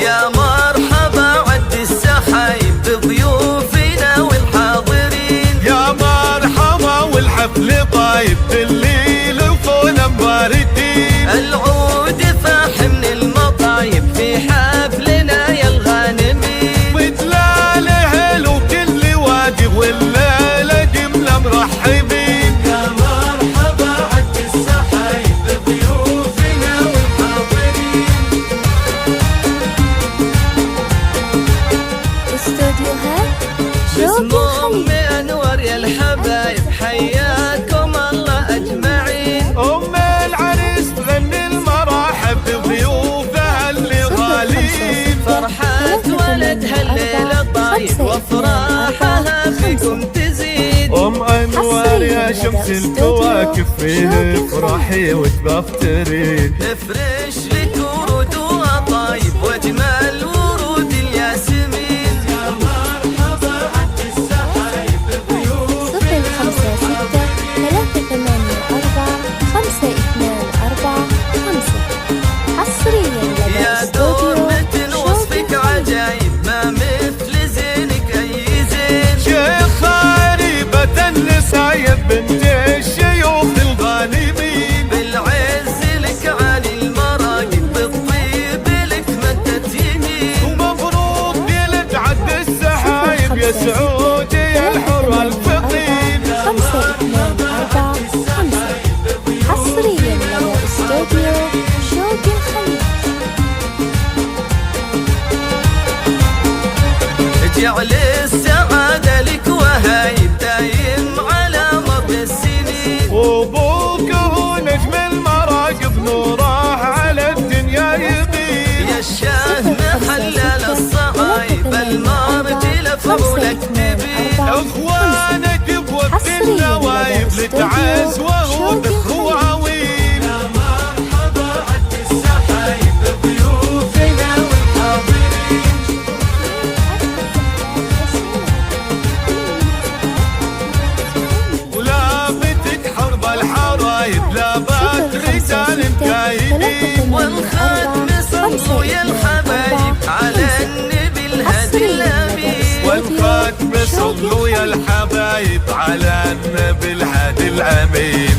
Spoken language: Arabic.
يا مرحبا عد السحايب بضيوفنا والحاضرين، يا مرحبا والحفل طايب بالليل وفونا مباردين. العود فاح من المطايب في حفلنا يا الغانمين، وتلال اهل وكل واجب والليلة جملة مرحبين. يا مرحبا عد السحايب بضيوفنا والحاضرين. استوديوهات شوق باسم الخليج. انور يا الحبايب حياكم الله اجمعين. ام العريس تغني المراحب بضيوفها اللي غالين. فرحة ولدها الليلة طايب وافراحها فيكم تزيد. ام انور يا شمس الكواكب فيه افرحي وتبفترين. نفرش لك ورود وطايب واجمل ورود الياسمين. يا مرحبا عد السحايب بضيوفنا 0656-384-5245 حصريا لدى يا دور متن وصفك عجايب ما مثل زينك اي زين. شيخ غريبة النسايب بنت الشيوخ الغانمين. بالعز لك عالي المراقب بالطيب لك مدت يمين. ومبروك جيلة عد السحايب يا سعودي يا الحر الفقيم. 5245 حصريا لدى استوديو شوق الخليج. جعل السعادة لك وهايب دايم على مر السنين. وابوك هو نجم المراقب نوره على الدنيا يبين. يا الشاه محلل الصهايب المرجل فولك تبين. اخوانك بوقت النوايب لتعز وهود اخواوين. يا مرحبا عد السحايب بضيوفنا والحاضرين. ولابتك حرب الحرايب لابات رجال مكايدين. والختم صلوا يا الحبايب على النبي الهادي الامين. والختم صلوا يا الحبايب على النبي الهادي الامين.